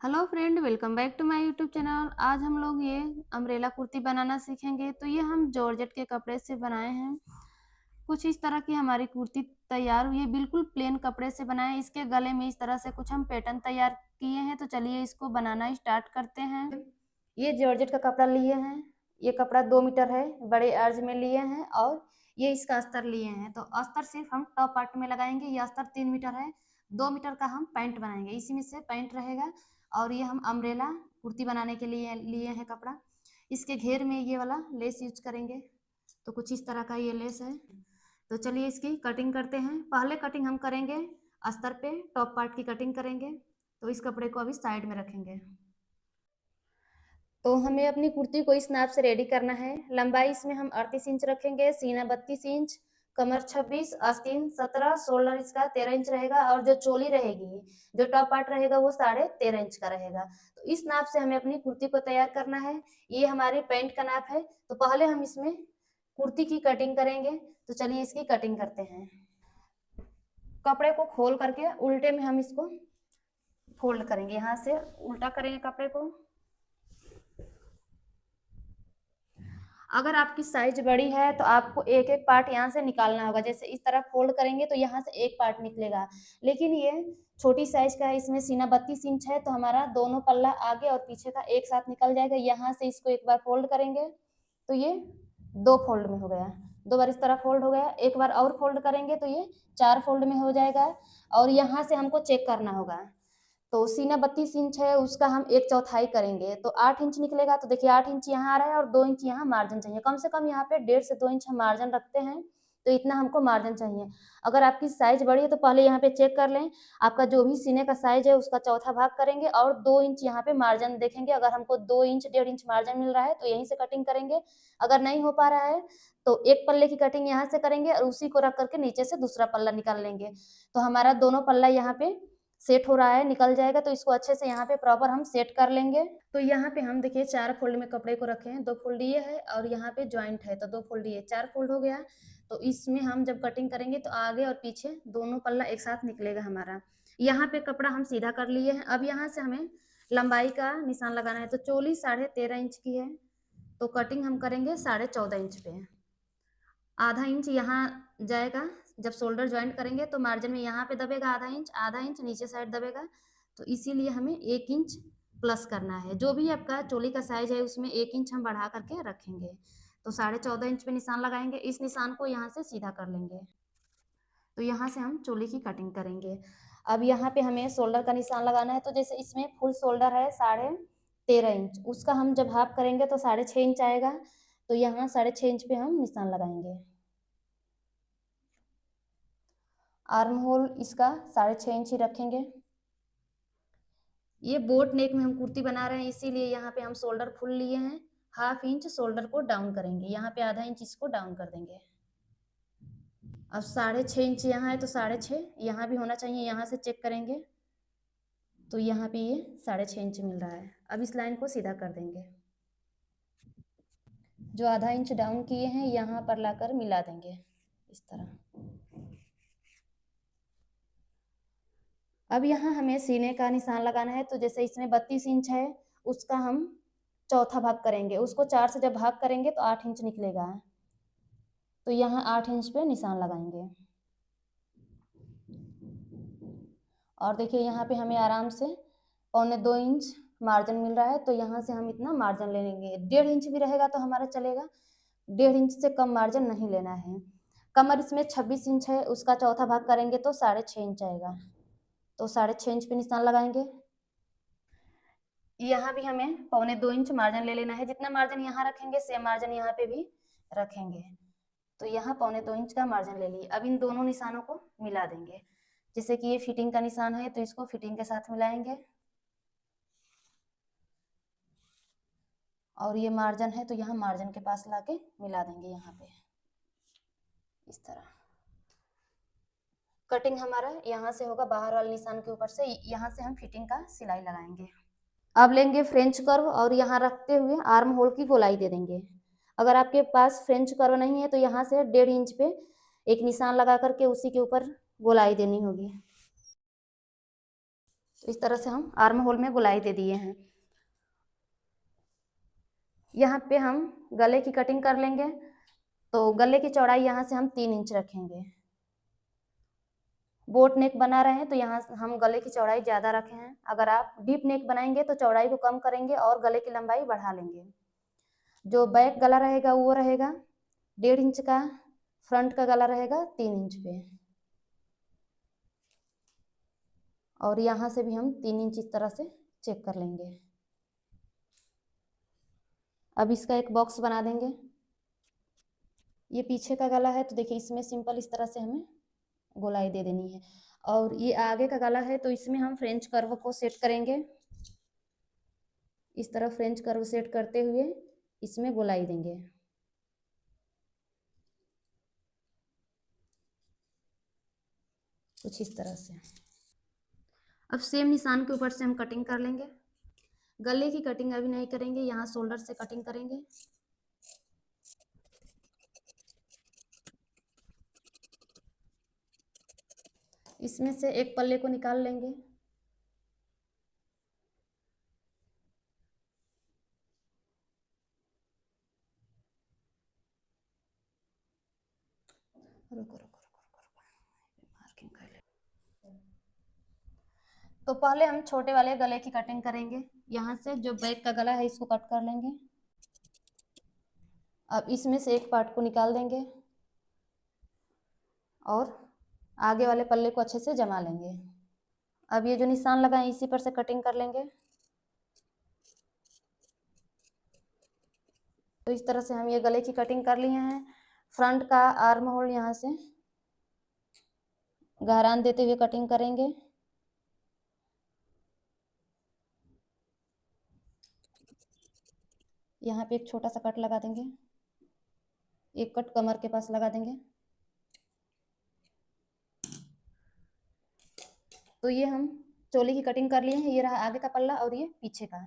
Hello friend, welcome back to my YouTube channel. आज हम लोग ये अम्ब्रेला कुर्ती बनाना सीखेंगे। तो ये हम जॉर्जेट के कपड़े से बनाए हैं। कुछ इस तरह की हमारी कुर्ती तैयार हुई है, बिल्कुल प्लेन कपड़े से बनाए। इसके गले में इस तरह से कुछ हम पैटर्न तैयार किए हैं। तो चलिए इसको बनाना स्टार्ट करते हैं। ये जॉर्जेट का कपड़ा लिए हैं। ये कपड़ा 2 मीटर है, बड़े अर्ज में लिए हैं। और ये इसका अस्तर लिए हैं। तो अस्तर सिर्फ हम टॉप पार्ट में लगाएंगे। ये अस्तर 3 मीटर है। 2 मीटर का हम पैंट बनाएंगे, इसी में से पैंट रहेगा। और ये हम अम्ब्रेला कुर्ती बनाने के लिए लिए हैं कपड़ा। इसके घेर में ये वाला लेस यूज करेंगे। तो कुछ इस तरह का ये लेस है। तो चलिए इसकी कटिंग करते हैं। पहले कटिंग हम करेंगे अस्तर पे, टॉप पार्ट की कटिंग करेंगे। तो इस कपड़े को अभी साइड में रखेंगे। तो हमें अपनी कुर्ती को इस नाप से रेडी करना है। लंबाई इसमें हम 38 इंच रखेंगे, सीना 32 इंच, कमर 26, आस्तीन 17, शोल्डर इसका 13 इंच रहेगा। और जो चोली रहेगी, जो टॉप पार्ट रहेगा, वो 13.5 इंच का रहेगा। तो इस नाप से हमें अपनी कुर्ती को तैयार करना है। ये हमारे पैंट का नाप है। तो पहले हम इसमें कुर्ती की कटिंग करेंगे। तो चलिए इसकी कटिंग करते हैं। कपड़े को खोल करके उल्टे में हम इसको फोल्ड करेंगे। यहाँ से उल्टा करेंगे कपड़े को। अगर आपकी साइज बड़ी है तो आपको एक एक पार्ट यहाँ से निकालना होगा। जैसे इस तरह फोल्ड करेंगे तो यहाँ से एक पार्ट निकलेगा। लेकिन ये छोटी साइज का है, इसमें सीना 32 इंच है। तो हमारा दोनों पल्ला आगे और पीछे का एक साथ निकल जाएगा। यहाँ से इसको एक बार फोल्ड करेंगे तो ये 2 फोल्ड में हो गया। 2 बार इस तरह फोल्ड हो गया। एक बार और फोल्ड करेंगे तो ये 4 फोल्ड में हो जाएगा। और यहाँ से हमको चेक करना होगा। तो सीना 32 इंच है, उसका हम 1/4 करेंगे तो 8 इंच निकलेगा। तो देखिए 8 इंच यहाँ आ रहा है और 2 इंच यहाँ मार्जिन चाहिए। कम से कम यहाँ पे 1.5 से 2 इंच हम मार्जिन रखते हैं। तो इतना हमको मार्जिन चाहिए। अगर आपकी साइज बड़ी है तो पहले यहाँ पे चेक कर लें। आपका जो भी सीने का साइज है उसका चौथा भाग करेंगे और 2 इंच यहाँ पे मार्जिन देखेंगे। अगर हमको 2 इंच 1.5 इंच मार्जिन मिल रहा है तो यहीं से कटिंग करेंगे। अगर नहीं हो पा रहा है तो एक पल्ले की कटिंग यहाँ से करेंगे और उसी को रख करके नीचे से दूसरा पल्ला निकाल लेंगे। तो हमारा दोनों पल्ला यहाँ पे सेट हो रहा है, निकल जाएगा। तो इसको अच्छे से यहाँ पे प्रॉपर हम सेट कर लेंगे। तो यहाँ पे हम देखिए 4 फोल्ड में कपड़े को रखे हैं। 2 फोल्ड ये है और यहाँ पे ज्वाइंट है तो 2 फोल्ड ये, 4 फोल्ड हो गया। तो इसमें हम जब कटिंग करेंगे तो आगे और पीछे दोनों पल्ला एक साथ निकलेगा हमारा। यहाँ पे कपड़ा हम सीधा कर लिए हैं। अब यहाँ से हमें लंबाई का निशान लगाना है। तो चोली 13.5 इंच की है। तो कटिंग हम करेंगे 14.5 इंच पे। आधा इंच यहाँ जाएगा। जब शोल्डर ज्वाइंट करेंगे तो मार्जिन में यहाँ पे दबेगा आधा इंच नीचे साइड दबेगा। तो इसीलिए हमें 1 इंच प्लस करना है। जो भी आपका चोली का साइज है उसमें 1 इंच हम बढ़ा करके रखेंगे। तो 14.5 इंच पे निशान लगाएंगे। इस निशान को यहाँ से सीधा कर लेंगे। तो यहाँ से हम चोली की कटिंग करेंगे। अब यहाँ पे हमें शोल्डर का निशान लगाना है। तो जैसे इसमें फुल शोल्डर है 13.5 इंच, उसका हम जब हाफ करेंगे तो 6.5 इंच आएगा। तो यहाँ 6.5 इंच पे हम निशान लगाएंगे। आर्म होल इसका 6.5 इंच ही रखेंगे। ये बोट नेक में हम कुर्ती बना रहे हैं, इसीलिए यहाँ पे हम शोल्डर फुल लिए हैं। हाफ इंच शोल्डर को डाउन करेंगे। यहाँ पे आधा इंच इसको डाउन कर देंगे। अब 6.5 इंच यहाँ है तो 6.5 यहाँ भी होना चाहिए। यहाँ से चेक करेंगे तो यहाँ पे ये 6.5 इंच मिल रहा है। अब इस लाइन को सीधा कर देंगे। जो आधा इंच डाउन किए हैं यहाँ पर लाकर मिला देंगे इस तरह। अब यहाँ हमें सीने का निशान लगाना है। तो जैसे इसमें 32 इंच है, उसका हम चौथा भाग करेंगे। उसको 4 से जब भाग करेंगे तो 8 इंच निकलेगा। तो यहाँ 8 इंच पे निशान लगाएंगे। और देखिए यहाँ पे हमें आराम से 1.25 इंच मार्जिन मिल रहा है। तो यहाँ से हम इतना मार्जिन ले लेंगे। 1.5 इंच भी रहेगा तो हमारा चलेगा। 1.5 इंच से कम मार्जिन नहीं लेना है। कमर इसमें 26 इंच है, उसका चौथा भाग करेंगे तो 6.5 इंच आएगा। तो 6.5 इंच पे निशान लगाएंगे। यहाँ भी हमें 1.25 इंच मार्जिन ले लेना है। जितना मार्जिन यहाँ रखेंगे सेम मार्जिन यहाँ पे भी रखेंगे। तो यहाँ 1.25 इंच का मार्जिन ले लिए। अब इन दोनों निशानों को मिला देंगे। जैसे कि ये फिटिंग का निशान है तो इसको फिटिंग के साथ मिलाएंगे। और ये मार्जिन है तो यहाँ मार्जिन के पास लाके मिला देंगे। यहाँ पे इस तरह कटिंग हमारा यहाँ से होगा बाहर वाले निशान के ऊपर से। यहाँ से हम फिटिंग का सिलाई लगाएंगे। अब लेंगे फ्रेंच कर्व और यहाँ रखते हुए आर्म होल की गोलाई दे देंगे। अगर आपके पास फ्रेंच कर्व नहीं है तो यहाँ से 1.5 इंच पे एक निशान लगा करके उसी के ऊपर गोलाई देनी होगी। इस तरह से हम आर्म होल में गोलाई दे दिए हैं। यहाँ पे हम गले की कटिंग कर लेंगे। तो गले की चौड़ाई यहाँ से हम 3 इंच रखेंगे। बोट नेक बना रहे हैं तो यहाँ हम गले की चौड़ाई ज़्यादा रखे हैं। अगर आप डीप नेक बनाएंगे तो चौड़ाई को कम करेंगे और गले की लंबाई बढ़ा लेंगे। जो बैक गला रहेगा वो रहेगा 1.5 इंच का, फ्रंट का गला रहेगा 3 इंच पे, और यहाँ से भी हम 3 इंच इस तरह से चेक कर लेंगे। अब इसका एक बॉक्स बना देंगे। ये पीछे का गला है तो देखिए इसमें सिंपल इस तरह से हमें गोलाई दे देनी है, और ये आगे का गला है तो इसमें हम फ्रेंच कर्व को सेट करेंगे। इस तरह फ्रेंच कर्व सेट करते हुए इसमें गोलाई देंगे। कुछ इस तरह से। अब सेम निशान के ऊपर से हम कटिंग कर लेंगे। गले की कटिंग अभी नहीं करेंगे, यहाँ शोल्डर से कटिंग करेंगे। इसमें से एक पल्ले को निकाल लेंगे। रुको रुको मार्किंग कर ले। तो पहले हम छोटे वाले गले की कटिंग करेंगे। यहाँ से जो बैक का गला है इसको कट कर लेंगे। अब इसमें से एक पार्ट को निकाल देंगे और आगे वाले पल्ले को अच्छे से जमा लेंगे। अब ये जो निशान लगा है इसी पर से कटिंग कर लेंगे। तो इस तरह से हम ये गले की कटिंग कर लिए हैं। फ्रंट का आर्म होल यहाँ से गहरान देते हुए कटिंग करेंगे। यहाँ पे एक छोटा सा कट लगा देंगे, एक कट कमर के पास लगा देंगे। तो ये हम चोली की कटिंग कर लिए हैं। ये रहा आगे का पल्ला और ये पीछे का।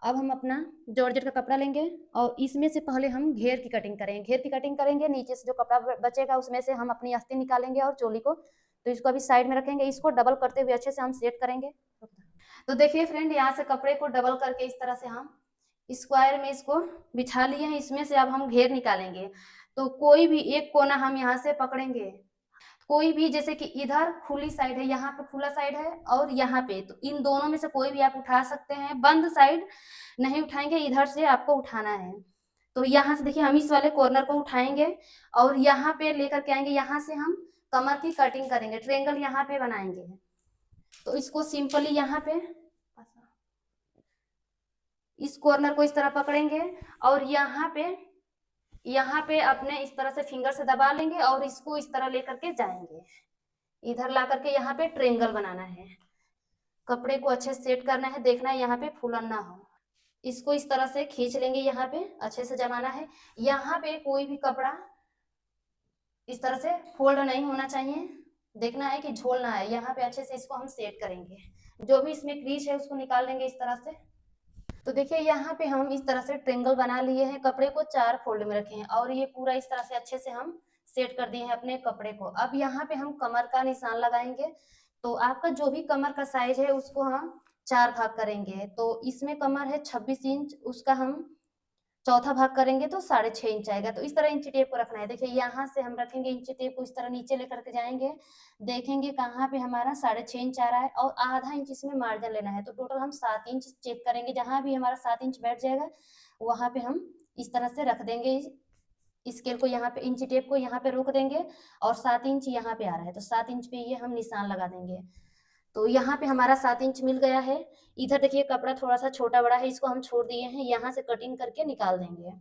अब हम अपना जॉर्जेट का कपड़ा लेंगे और इसमें से पहले हम घेर की कटिंग करेंगे। घेर की कटिंग करेंगे, नीचे से जो कपड़ा बचेगा उसमें से हम अपनी आस्तीन निकालेंगे और चोली को, तो इसको अभी साइड में रखेंगे। इसको डबल करते हुए अच्छे से हम सेट करेंगे। तो देखिए फ्रेंड, यहाँ से कपड़े को डबल करके इस तरह से हम स्क्वायर में इसको बिछा लिए हैं। इसमें से अब हम घेर निकालेंगे। तो कोई भी एक कोना हम यहाँ से पकड़ेंगे। कोई भी, जैसे कि इधर खुली साइड है, यहाँ पे खुला साइड है और यहाँ पे, तो इन दोनों में से कोई भी आप उठा सकते हैं। बंद साइड नहीं उठाएंगे, इधर से आपको उठाना है। तो यहाँ से देखिए हम इस वाले कॉर्नर को उठाएंगे और यहाँ पे लेकर के आएंगे। यहाँ से हम कमर की कटिंग करेंगे, ट्रेंगल यहाँ पे बनाएंगे। तो इसको सिंपली यहाँ पे इस कॉर्नर को इस तरह पकड़ेंगे और यहाँ पे अपने इस तरह से फिंगर से दबा लेंगे और इसको इस तरह लेकर के जाएंगे। इधर ला करके यहाँ पे ट्रेंगल बनाना है। कपड़े को अच्छे से सेट करना है, देखना है यहाँ पे फूलन ना हो। इसको इस तरह से खींच लेंगे, यहाँ पे अच्छे से जमाना है। यहाँ पे कोई भी कपड़ा इस तरह से फोल्ड नहीं होना चाहिए, देखना है कि झोल ना है। यहाँ पे अच्छे से इसको हम सेट करेंगे। जो भी इसमें क्रीज है उसको निकाल लेंगे इस तरह से। तो देखिए यहाँ पे हम इस तरह से ट्रेंगल बना लिए हैं। कपड़े को 4 फोल्ड में रखे हैं और ये पूरा इस तरह से अच्छे से हम सेट कर दिए हैं अपने कपड़े को। अब यहाँ पे हम कमर का निशान लगाएंगे। तो आपका जो भी कमर का साइज है उसको हम 4 भाग करेंगे। तो इसमें कमर है 26 इंच, उसका हम चौथा भाग करेंगे तो 6.5 इंच आएगा। तो इस तरह इंची टेप को रखना है। देखिए यहाँ से हम रखेंगे इंची टेप को, इस तरह नीचे लेकर के जाएंगे, देखेंगे कहाँ पे हमारा 6.5 इंच आ रहा है और आधा इंच इसमें मार्जिन लेना है। तो टोटल हम 7 इंच चेक करेंगे। जहाँ भी हमारा 7 इंच बैठ जाएगा वहाँ पे हम इस तरह से रख देंगे स्केल को, यहाँ पे इंची टेप को यहाँ पे रोक देंगे और 7 इंच यहाँ पे आ रहा है तो 7 इंच पे ये हम निशान लगा देंगे। तो यहाँ पे हमारा 7 इंच मिल गया है। इधर देखिए कपड़ा थोड़ा सा छोटा बड़ा है, इसको हम छोड़ दिए हैं, यहाँ से कटिंग करके निकाल देंगे।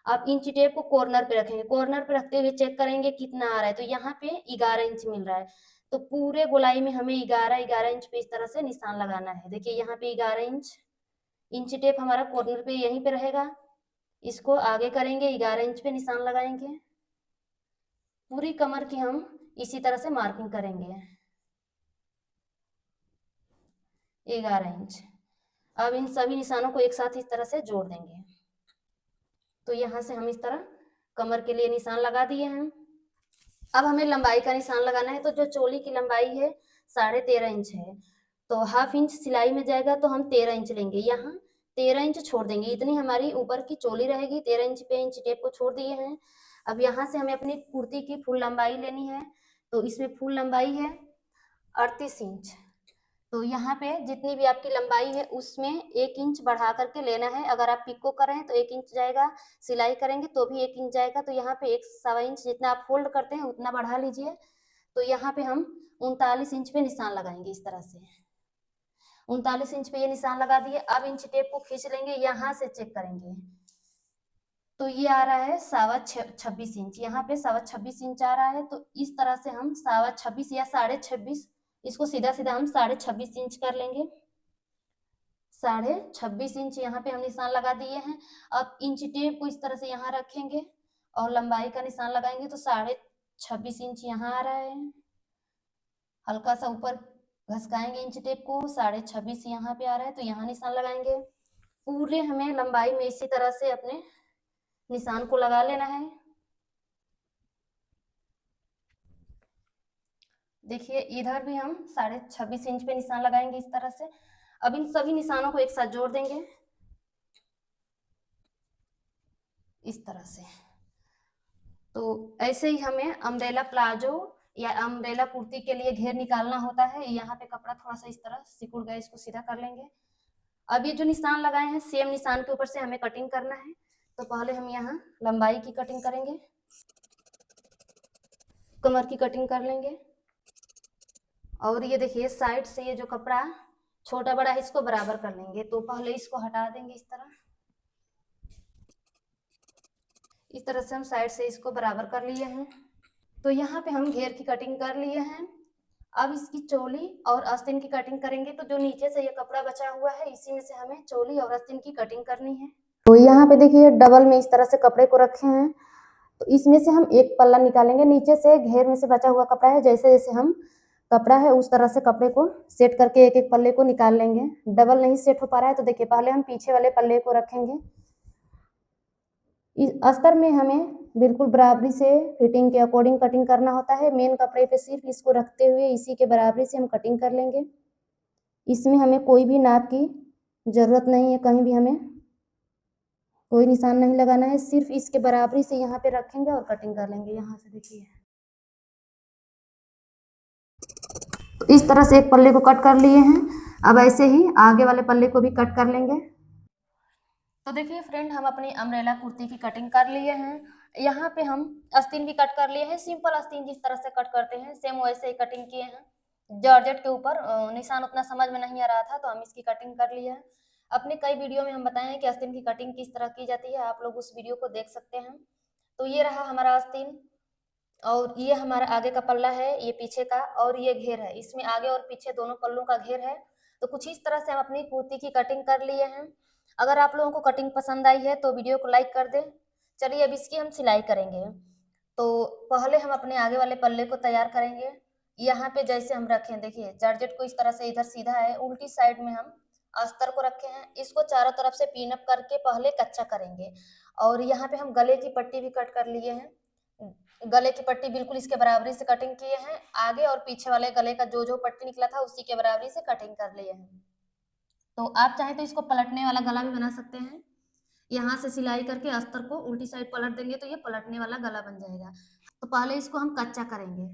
अब इंची टेप को कॉर्नर पे रखेंगे। कॉर्नर पे रखते हुए चेक करेंगे कितना आ रहा है। तो यहाँ पे 11 इंच मिल रहा है। तो पूरे गोलाई में हमें 11 इंच पे इस तरह से निशान लगाना है। देखिए यहाँ पे 11 इंच, इंची टेप हमारा कॉर्नर पे यहीं पे रहेगा। इसको आगे करेंगे, 11 इंच पे निशान लगाएंगे। पूरी कमर की हम इसी तरह से मार्किंग करेंगे, 11 इंच। अब इन सभी निशानों को एक साथ इस तरह से जोड़ देंगे। तो यहाँ से हम इस तरह कमर के लिए निशान लगा दिए हैं। अब हमें लंबाई का निशान लगाना है। तो जो चोली की लंबाई है 13.5 इंच है, तो हाफ इंच सिलाई में जाएगा तो हम 13 इंच लेंगे, यहाँ 13 इंच छोड़ देंगे, इतनी हमारी ऊपर की चोली रहेगी, 13 इंच पे इंच टेप को छोड़ दिए हैं। अब यहाँ से हमें अपनी कुर्ती की फुल लंबाई लेनी है, तो इसमें फुल लंबाई है 38 इंच। तो यहाँ पे जितनी भी आपकी लंबाई है उसमें 1 इंच बढ़ा करके लेना है। अगर आप पिको कर रहे हैं तो 1 इंच जाएगा, सिलाई करेंगे तो भी 1 इंच जाएगा, तो यहाँ पे 1 सवा इंच जितना आप फोल्ड करते हैं उतना बढ़ा लीजिए। तो यहाँ पे हम 39 इंच पे निशान लगाएंगे इस तरह से। 39 इंच पे ये निशान लगा दिए। अब इंच टेप को खींच लेंगे, यहाँ से चेक करेंगे तो ये आ रहा है 26.5 इंच, यहाँ पे 26.5 इंच आ रहा है। तो इस तरह से हम 26.5 या 26.5, इसको सीधा सीधा हम 26.5 इंच कर लेंगे। 26.5 इंच यहाँ पे हम निशान लगा दिए हैं। अब इंच टेप को इस तरह से यहाँ रखेंगे और लंबाई का निशान लगाएंगे तो 26.5 इंच यहाँ आ रहा है। हल्का सा ऊपर घसकाएंगे इंच टेप को, 26.5 यहाँ पे आ रहा है, तो यहाँ निशान लगाएंगे। पूरे हमें लंबाई में इसी तरह से अपने निशान को लगा लेना है। देखिए इधर भी हम 26.5 इंच पे निशान लगाएंगे इस तरह से। अब इन सभी निशानों को एक साथ जोड़ देंगे इस तरह से। तो ऐसे ही हमें अम्ब्रेला प्लाजो या अम्ब्रेला कुर्ती के लिए घेर निकालना होता है। यहाँ पे कपड़ा थोड़ा सा इस तरह सिकुड़ गया, इसको सीधा कर लेंगे। अब ये जो निशान लगाए हैं सेम निशान के ऊपर से हमें कटिंग करना है। तो पहले हम यहाँ लंबाई की कटिंग करेंगे, कमर की कटिंग कर लेंगे, और ये देखिए साइड से ये जो कपड़ा छोटा बड़ा है इसको बराबर कर लेंगे। तो पहले इसको हटा देंगे इस तरह से हम साइड से इसको बराबर कर लिए हैं। तो यहाँ पे हम घेर की कटिंग कर लिए हैं। अब इसकी चोली और आस्तीन की कटिंग करेंगे। तो जो नीचे से ये कपड़ा बचा हुआ है इसी में से हमें चोली और आस्तीन की कटिंग करनी है। तो यहाँ पे देखिए डबल में इस तरह से कपड़े को रखे हैं, तो इसमें से हम एक पल्ला निकालेंगे। नीचे से घेर में से बचा हुआ कपड़ा है, जैसे जैसे हम कपड़ा है उस तरह से कपड़े को सेट करके एक एक पल्ले को निकाल लेंगे। डबल नहीं सेट हो पा रहा है तो देखिए पहले हम पीछे वाले पल्ले को रखेंगे। इस अस्तर में हमें बिल्कुल बराबरी से फिटिंग के अकॉर्डिंग कटिंग करना होता है। मेन कपड़े पे सिर्फ इसको रखते हुए इसी के बराबरी से हम कटिंग कर लेंगे। इसमें हमें कोई भी नाप की ज़रूरत नहीं है, कहीं भी हमें कोई निशान नहीं लगाना है, सिर्फ इसके बराबरी से यहाँ पे रखेंगे और कटिंग कर लेंगे। यहाँ से देखिए तो इस तरह से एक पल्ले को कट कर लिए हैं। अब ऐसे ही आगे वाले पल्ले को भी कट कर लेंगे। तो देखिए फ्रेंड हम अपनी अम्ब्रेला कुर्ती की कटिंग कर लिए हैं। यहाँ पे हम आस्तीन भी कट कर लिए हैं, सिंपल आस्तीन जिस तरह से कट करते हैं सेम वैसे ही कटिंग किए हैं। जॉर्जेट के ऊपर निशान उतना समझ में नहीं आ रहा था तो हम इसकी कटिंग कर लिए हैं। अपने कई वीडियो में हम बताए हैं कि आस्तीन की कटिंग किस तरह की जाती है, आप लोग उस वीडियो को देख सकते हैं। तो ये रहा हमारा आस्तीन, और ये हमारा आगे का पल्ला है, ये पीछे का, और ये घेर है, इसमें आगे और पीछे दोनों पल्लों का घेर है। तो कुछ इस तरह से हम अपनी कुर्ती की कटिंग कर लिए हैं। अगर आप लोगों को कटिंग पसंद आई है तो वीडियो को लाइक कर दें। चलिए अब इसकी हम सिलाई करेंगे। तो पहले हम अपने आगे वाले पल्ले को तैयार करेंगे। यहाँ पे जैसे हम रखें, देखिए जॉर्जेट को इस तरह से इधर सीधा है, उल्टी साइड में हम अस्तर को रखे हैं। इसको चारों तरफ से पिन अप करके पहले कच्चा करेंगे। और यहाँ पे हम गले की पट्टी भी कट कर लिए हैं। गले की पट्टी बिल्कुल इसके बराबरी से कटिंग किए हैं। आगे और पीछे वाले गले का जो जो पट्टी निकला था उसी के बराबरी से कटिंग कर लिए हैं। तो आप चाहें तो इसको पलटने वाला गला भी बना सकते हैं। यहाँ से सिलाई करके अस्तर को उल्टी साइड पलट देंगे तो ये पलटने वाला गला बन जाएगा। तो पहले इसको हम कच्चा करेंगे।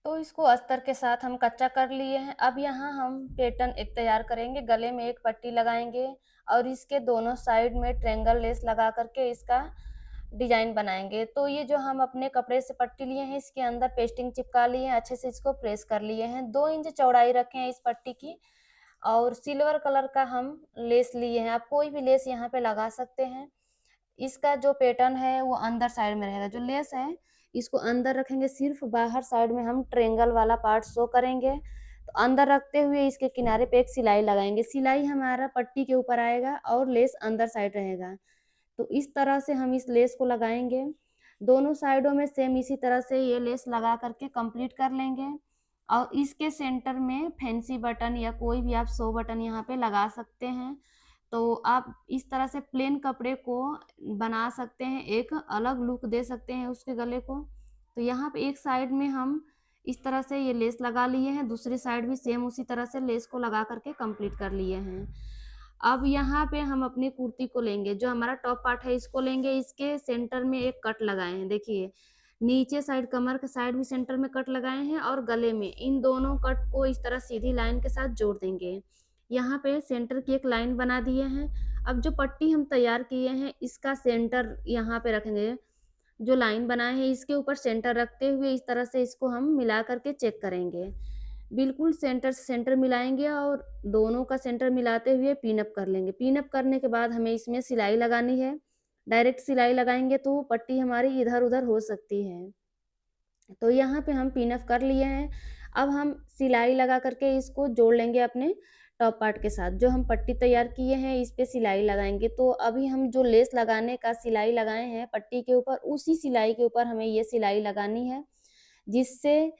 तो इसको अस्तर के साथ हम कच्चा कर लिए हैं। अब यहाँ हम पैटर्न एक तैयार करेंगे। गले में एक पट्टी लगाएंगे और इसके दोनों साइड में ट्रेंगल लेस लगा करके इसका डिजाइन बनाएंगे। तो ये जो हम अपने कपड़े से पट्टी लिए हैं इसके अंदर पेस्टिंग चिपका लिए हैं, अच्छे से इसको प्रेस कर लिए हैं। 2 इंच चौड़ाई रखे हैं इस पट्टी की, और सिल्वर कलर का हम लेस लिए हैं। आप कोई भी लेस यहाँ पे लगा सकते हैं। इसका जो पैटर्न है वो अंदर साइड में रहेगा। जो लेस है इसको अंदर रखेंगे, सिर्फ बाहर साइड में हम ट्रेंगल वाला पार्ट शो करेंगे। तो अंदर रखते हुए इसके किनारे पे एक सिलाई लगाएंगे। सिलाई हमारा पट्टी के ऊपर आएगा और लेस अंदर साइड रहेगा। तो इस तरह से हम इस लेस को लगाएंगे। दोनों साइडों में सेम इसी तरह से ये लेस लगा करके कंप्लीट कर लेंगे। और इसके सेंटर में फैंसी बटन या कोई भी आप शो बटन यहाँ पे लगा सकते हैं। तो आप इस तरह से प्लेन कपड़े को बना सकते हैं, एक अलग लुक दे सकते हैं उसके गले को। तो यहाँ पे एक साइड में हम इस तरह से ये लेस लगा लिए हैं। दूसरी साइड भी सेम उसी तरह से लेस को लगा करके कंप्लीट कर लिए हैं। अब यहाँ पे हम अपनी कुर्ती को लेंगे, जो हमारा टॉप पार्ट है इसको लेंगे, इसके सेंटर में एक कट लगाए हैं। देखिए नीचे साइड कमर के साइड भी सेंटर में कट लगाए हैं और गले में, इन दोनों कट को इस तरह सीधी लाइन के साथ जोड़ देंगे। यहाँ पे सेंटर की एक लाइन बना दिए हैं। अब जो पट्टी हम तैयार किए हैं इसका सेंटर यहाँ पे रखेंगे। जो लाइन बनाए हैं इसके ऊपर सेंटर रखते हुए इस तरह से इसको हम मिला करके चेक करेंगे। बिल्कुल सेंटर से सेंटर मिलाएंगे और दोनों का सेंटर मिलाते हुए पिन अप कर लेंगे। पिन अप करने के बाद हमें इसमें सिलाई लगानी है। डायरेक्ट सिलाई लगाएंगे तो पट्टी हमारी इधर उधर हो सकती है। तो यहाँ पे हम पिन अप कर लिए हैं। अब हम सिलाई लगा करके इसको जोड़ लेंगे अपने टॉप पार्ट के साथ। जो हम पट्टी तैयार किए हैं इस पे सिलाई लगाएंगे। तो अभी हम जो लेस लगाने का सिलाई लगाए हैं पट्टी के ऊपर, उसी सिलाई के ऊपर हमें ये सिलाई लगानी है, जिससे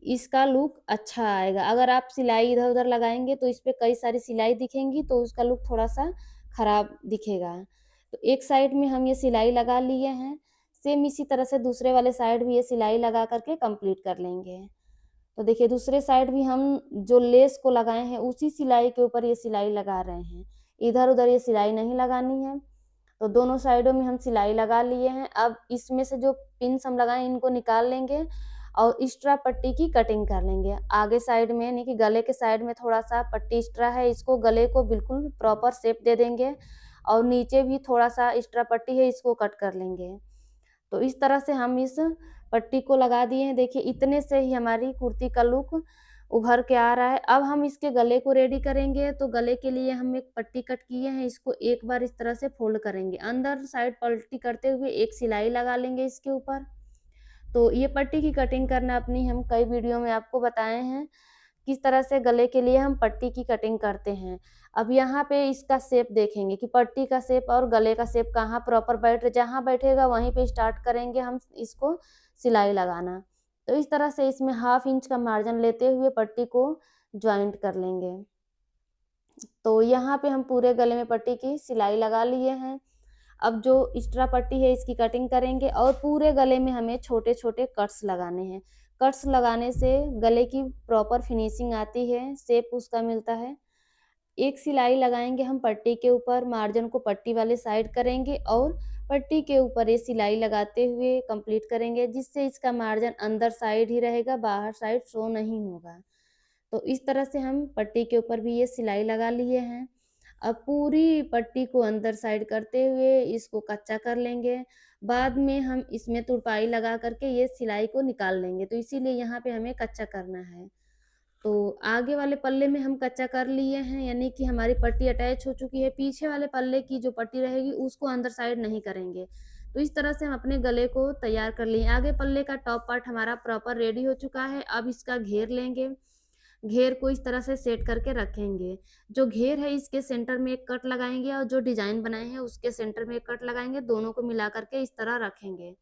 इसका लुक अच्छा आएगा। अगर आप सिलाई इधर उधर लगाएंगे तो इस पे कई सारी सिलाई दिखेंगी तो उसका लुक थोड़ा सा खराब दिखेगा। तो एक साइड में हम ये सिलाई लगा लिए हैं। सेम इसी तरह से दूसरे वाले साइड भी ये सिलाई लगा करके कंप्लीट कर लेंगे। तो देखिए दूसरे साइड भी हम जो लेस को लगाए हैं उसी सिलाई के ऊपर ये सिलाई लगा रहे हैं। इधर उधर ये सिलाई नहीं लगानी है। तो दोनों साइडों में हम सिलाई लगा लिए हैं। अब इसमें से जो पिन्स हम लगाए इनको निकाल लेंगे और एक्स्ट्रा पट्टी की कटिंग कर लेंगे। आगे साइड में यानी कि गले के साइड में थोड़ा सा पट्टी एक्स्ट्रा है, इसको गले को बिल्कुल प्रॉपर शेप दे देंगे और नीचे भी थोड़ा सा एक्स्ट्रा पट्टी है, इसको कट कर लेंगे। तो इस तरह से हम इस पट्टी को लगा दिए हैं। देखिए इतने से ही हमारी कुर्ती का लुक उभर के आ रहा है। अब हम इसके गले को रेडी करेंगे। तो गले के लिए हम एक पट्टी कट किए हैं, इसको एक बार इस तरह से फोल्ड करेंगे। अंदर साइड पलटी करते हुए एक सिलाई लगा लेंगे इसके ऊपर। तो ये पट्टी की कटिंग करना अपनी हम कई वीडियो में आपको बताए हैं, किस तरह से गले के लिए हम पट्टी की कटिंग करते हैं। अब यहाँ पे इसका शेप देखेंगे कि पट्टी का शेप और गले का शेप कहाँ प्रॉपर जहाँ बैठेगा वहीं पे स्टार्ट करेंगे हम इसको सिलाई लगाना। तो इस तरह से इसमें 1/2 इंच का मार्जिन लेते हुए पट्टी को जॉइंट कर लेंगे। तो यहाँ पे हम पूरे गले में पट्टी की सिलाई लगा लिए हैं। अब जो एक्स्ट्रा पट्टी है इसकी कटिंग करेंगे और पूरे गले में हमें छोटे छोटे कट्स लगाने हैं। कट्स लगाने से गले की प्रॉपर फिनिशिंग आती है, शेप उसका मिलता है। एक सिलाई लगाएंगे हम पट्टी के ऊपर, मार्जिन को पट्टी वाले साइड करेंगे और पट्टी के ऊपर ये सिलाई लगाते हुए कंप्लीट करेंगे, जिससे इसका मार्जिन अंदर साइड ही रहेगा, बाहर साइड शो नहीं होगा। तो इस तरह से हम पट्टी के ऊपर भी ये सिलाई लगा लिए हैं। अब पूरी पट्टी को अंदर साइड करते हुए इसको कच्चा कर लेंगे। बाद में हम इसमें तुरपाई लगा करके ये सिलाई को निकाल लेंगे। तो इसीलिए यहाँ पे हमें कच्चा करना है। तो आगे वाले पल्ले में हम कच्चा कर लिए हैं, यानी कि हमारी पट्टी अटैच हो चुकी है। पीछे वाले पल्ले की जो पट्टी रहेगी उसको अंदर साइड नहीं करेंगे। तो इस तरह से हम अपने गले को तैयार कर लिए। आगे पल्ले का टॉप पार्ट हमारा प्रॉपर रेडी हो चुका है। अब इसका घेर लेंगे। घेर को इस तरह से सेट करके रखेंगे। जो घेर है इसके सेंटर में एक कट लगाएंगे और जो डिजाइन बनाए हैं उसके सेंटर में एक कट लगाएंगे। दोनों को मिला करके इस तरह रखेंगे।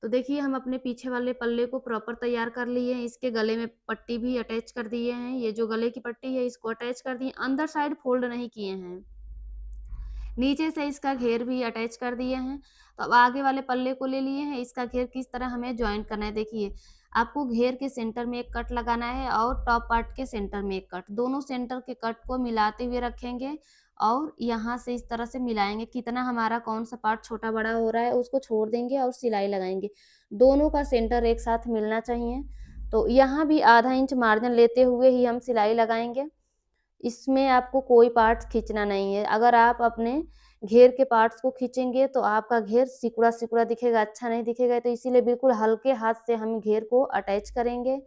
तो देखिए हम अपने पीछे वाले पल्ले को प्रॉपर तैयार कर लिए हैं। इसके गले में पट्टी भी अटैच कर दिए हैं। ये जो गले की पट्टी है इसको अटैच कर दिए, अंदर साइड फोल्ड नहीं किए हैं। नीचे से इसका घेर भी अटैच कर दिए हैं। तो अब आगे वाले पल्ले को ले लिए हैं। इसका घेर किस तरह हमें ज्वाइंट करना है, देखिए आपको घेर के सेंटर में एक कट लगाना है और टॉप पार्ट के सेंटर में एक कट, दोनों सेंटर के कट को मिलाते हुए रखेंगे और यहाँ से इस तरह से मिलाएंगे। कितना हमारा कौन सा पार्ट छोटा बड़ा हो रहा है उसको छोड़ देंगे और सिलाई लगाएंगे। दोनों का सेंटर एक साथ मिलना चाहिए। तो यहाँ भी ½ इंच मार्जिन लेते हुए ही हम सिलाई लगाएंगे। इसमें आपको कोई पार्ट्स खींचना नहीं है। अगर आप अपने घेर के पार्ट्स को खींचेंगे तो आपका घेर सिकुड़ा सिकुड़ा दिखेगा, अच्छा नहीं दिखेगा। तो इसीलिए बिल्कुल हल्के हाथ से हम घेर को अटैच करेंगे।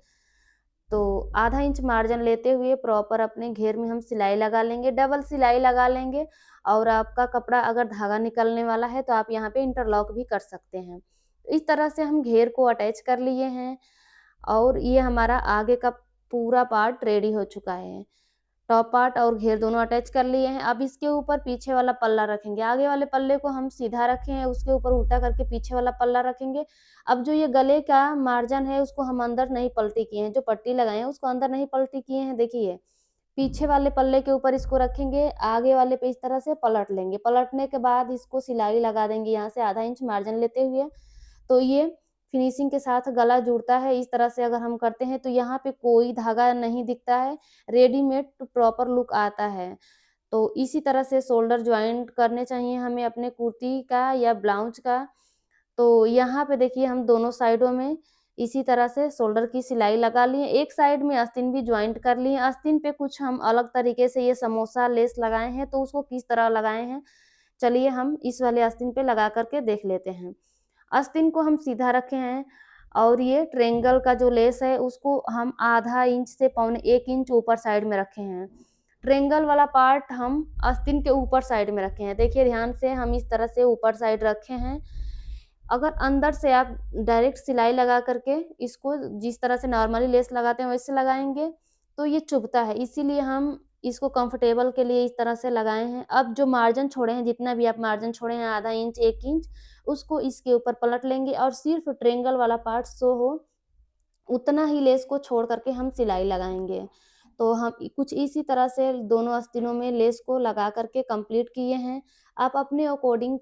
तो ½ इंच मार्जिन लेते हुए प्रॉपर अपने घेर में हम सिलाई लगा लेंगे, डबल सिलाई लगा लेंगे। और आपका कपड़ा अगर धागा निकलने वाला है तो आप यहाँ पे इंटरलॉक भी कर सकते हैं। इस तरह से हम घेर को अटैच कर लिए हैं और ये हमारा आगे का पूरा पार्ट रेडी हो चुका है। टॉप पार्ट और घेर दोनों अटैच कर लिए हैं। अब इसके ऊपर पीछे वाला पल्ला रखेंगे। आगे वाले पल्ले को हम सीधा रखे हैं, उसके ऊपर उल्टा करके पीछे वाला पल्ला रखेंगे। अब जो ये गले का मार्जिन है उसको हम अंदर नहीं पलटी किए हैं, जो पट्टी लगाए हैं उसको अंदर नहीं पलटी किए हैं। देखिए पीछे वाले पल्ले के ऊपर इसको रखेंगे, आगे वाले पे इस तरह से पलट लेंगे। पलटने के बाद इसको सिलाई लगा देंगे यहाँ से ½ इंच मार्जिन लेते हुए। तो ये फिनिशिंग के साथ गला जुड़ता है। इस तरह से अगर हम करते हैं तो यहाँ पे कोई धागा नहीं दिखता है, रेडीमेड प्रॉपर लुक आता है। तो इसी तरह से शोल्डर जॉइंट करने चाहिए हमें अपने कुर्ती का या ब्लाउज का। तो यहाँ पे देखिए हम दोनों साइडों में इसी तरह से शोल्डर की सिलाई लगा लिए। एक साइड में आस्तीन भी जॉइंट कर लिए। आस्तीन पे कुछ हम अलग तरीके से ये समोसा लेस लगाए हैं, तो उसको किस तरह लगाए हैं, चलिए हम इस वाले आस्तीन पे लगा कर के देख लेते हैं। आस्तीन को हम सीधा रखे हैं और ये ट्रायंगल का जो लेस है उसको हम आधा इंच से पौने 1 इंच ऊपर साइड में रखे हैं। ट्रायंगल वाला पार्ट हम आस्तीन के ऊपर साइड में रखे हैं। देखिए ध्यान से हम इस तरह से ऊपर साइड रखे हैं। अगर अंदर से आप डायरेक्ट सिलाई लगा करके इसको जिस तरह से नॉर्मली लेस लगाते हैं वैसे लगाएंगे तो ये चुभता है, इसीलिए हम इसको कंफर्टेबल के लिए इस तरह से लगाए हैं। अब जो मार्जिन छोड़े हैं, जितना भी आप मार्जिन छोड़े हैं आधा इंच 1 इंच, उसको इसके ऊपर पलट लेंगे और सिर्फ ट्रायंगल वाला पार्ट शो हो उतना ही लेस को छोड़ करके हम सिलाई लगाएंगे। तो हम कुछ इसी तरह से दोनों आस्तीनों में लेस को लगा करके कंप्लीट किए हैं। आप अपने अकॉर्डिंग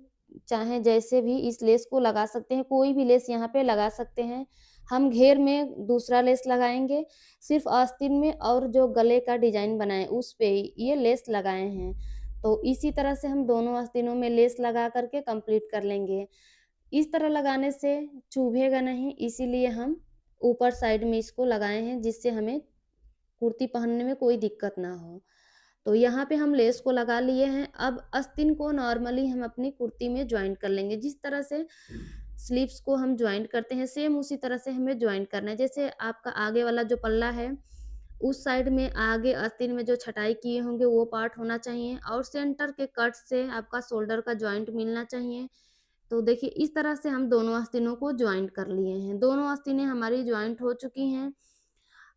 चाहे जैसे भी इस लेस को लगा सकते हैं, कोई भी लेस यहाँ पे लगा सकते हैं। हम घेर में दूसरा लेस लगाएंगे, सिर्फ आस्तीन में और जो गले का डिजाइन बनाए उस पे ही ये लेस लगाए हैं। तो इसी तरह से हम दोनों आस्तीनों में लेस लगा करके कंप्लीट कर लेंगे। इस तरह लगाने से चुभेगा नहीं, इसीलिए हम ऊपर साइड में इसको लगाए हैं जिससे हमें कुर्ती पहनने में कोई दिक्कत ना हो। तो यहाँ पे हम लेस को लगा लिए हैं। अब आस्तीन को नॉर्मली हम अपनी कुर्ती में जॉइंट कर लेंगे। जिस तरह से स्लीव्स को हम जॉइंट करते हैं सेम उसी तरह से हमें जॉइंट करना है। जैसे आपका आगे वाला जो पल्ला है उस साइड में आगे आस्तीन में जो छटाई किए होंगे वो पार्ट होना चाहिए और सेंटर के कट से आपका शोल्डर का जॉइंट मिलना चाहिए। तो देखिए इस तरह से हम दोनों आस्तीनों को जॉइंट कर लिए हैं। दोनों आस्तीनें हमारी जॉइंट हो चुकी हैं।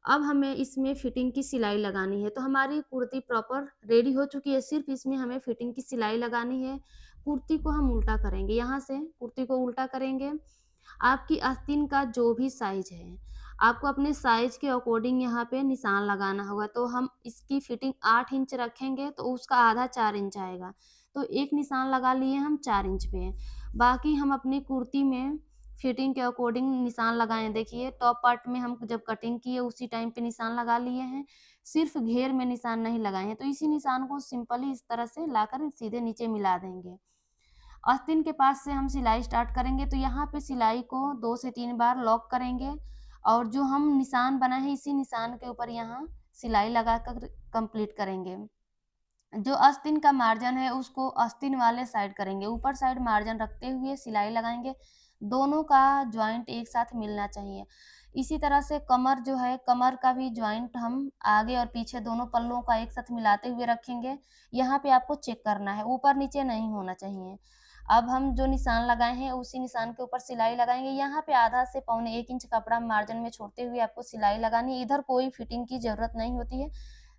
अब हमें इसमें फिटिंग की सिलाई लगानी है। तो हमारी कुर्ती प्रॉपर रेडी हो चुकी है, सिर्फ इसमें हमें फिटिंग की सिलाई लगानी है। कुर्ती को हम उल्टा करेंगे, यहाँ से कुर्ती को उल्टा करेंगे। आपकी आस्तीन का जो भी साइज है आपको अपने साइज के अकॉर्डिंग यहाँ पे निशान लगाना होगा। तो हम इसकी फिटिंग 8 इंच रखेंगे तो उसका आधा 4 इंच आएगा। तो एक निशान लगा लिए हम 4 इंच पे। बाकी हम अपनी कुर्ती में फिटिंग के अकॉर्डिंग निशान लगाए। देखिए टॉप पार्ट में हम जब कटिंग किए उसी टाइम पे निशान लगा लिए हैं, सिर्फ घेर में निशान नहीं लगाए हैं। तो इसी निशान को सिंपली इस तरह से लाकर सीधे नीचे मिला देंगे। आस्तीन के पास से हम सिलाई स्टार्ट करेंगे। तो यहाँ पे सिलाई को 2 से 3 बार लॉक करेंगे और जो हम निशान बनाए हैं इसी निशान के ऊपर यहाँ सिलाई लगाकर कंप्लीट करेंगे। जो आस्तीन का मार्जिन है उसको आस्तीन वाले साइड करेंगे, ऊपर साइड मार्जिन रखते हुए सिलाई लगाएंगे। दोनों का जॉइंट एक साथ मिलना चाहिए। इसी तरह से कमर जो है, कमर का भी जॉइंट हम आगे और पीछे दोनों पल्लों का एक साथ मिलाते हुए रखेंगे। यहाँ पे आपको चेक करना है, ऊपर नीचे नहीं होना चाहिए। अब हम जो निशान लगाए हैं उसी निशान के ऊपर सिलाई लगाएंगे। यहाँ पे आधा से पौने 1 इंच कपड़ा मार्जिन में छोड़ते हुए आपको सिलाई लगानी है। इधर कोई फिटिंग की जरूरत नहीं होती है,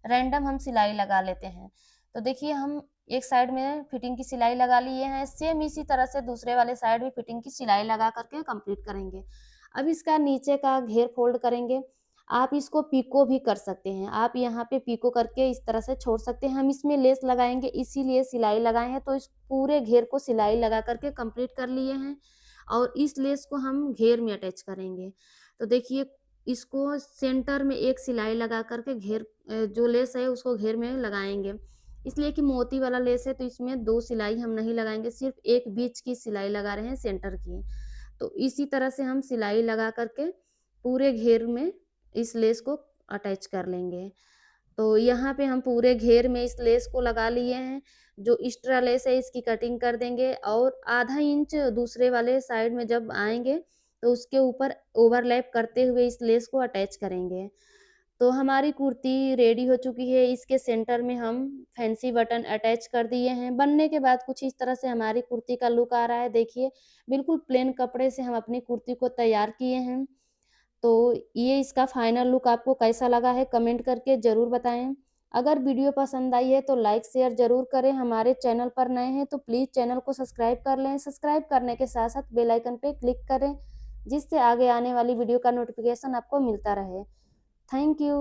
रैंडम हम सिलाई लगा लेते हैं। तो देखिए हम एक साइड में फिटिंग की सिलाई लगा लिए हैं, सेम इसी तरह से दूसरे वाले साइड भी फिटिंग की सिलाई लगा करके कंप्लीट करेंगे। अब इसका नीचे का घेर फोल्ड करेंगे। आप इसको पीको भी कर सकते हैं, आप यहाँ पे पीको करके इस तरह से छोड़ सकते हैं। हम इसमें लेस लगाएंगे इसीलिए सिलाई लगाए हैं। तो इस पूरे घेर को सिलाई लगा करके कंप्लीट कर लिए हैं और इस लेस को हम घेर में अटैच करेंगे। तो देखिए इसको सेंटर में एक सिलाई लगा करके घेर जो लेस है उसको घेर में लगाएंगे। इसलिए कि मोती वाला लेस है तो इसमें 2 सिलाई हम नहीं लगाएंगे, सिर्फ एक बीच की सिलाई लगा रहे हैं सेंटर की। तो इसी तरह से हम सिलाई लगा करके पूरे घेर में इस लेस को अटैच कर लेंगे। तो यहाँ पे हम पूरे घेर में इस लेस को लगा लिए हैं। जो एक्स्ट्रा लेस है इसकी कटिंग कर देंगे और आधा इंच दूसरे वाले साइड में जब आएंगे तो उसके ऊपर ओवरलैप करते हुए इस लेस को अटैच करेंगे। तो हमारी कुर्ती रेडी हो चुकी है। इसके सेंटर में हम फैंसी बटन अटैच कर दिए हैं। बनने के बाद कुछ इस तरह से हमारी कुर्ती का लुक आ रहा है। देखिए बिल्कुल प्लेन कपड़े से हम अपनी कुर्ती को तैयार किए हैं। तो ये इसका फाइनल लुक आपको कैसा लगा है कमेंट करके ज़रूर बताएं। अगर वीडियो पसंद आई है तो लाइक शेयर ज़रूर करें। हमारे चैनल पर नए हैं तो प्लीज़ चैनल को सब्सक्राइब कर लें। सब्सक्राइब करने के साथ साथ बेल आइकन पे क्लिक करें जिससे आगे आने वाली वीडियो का नोटिफिकेशन आपको मिलता रहे। Thank you.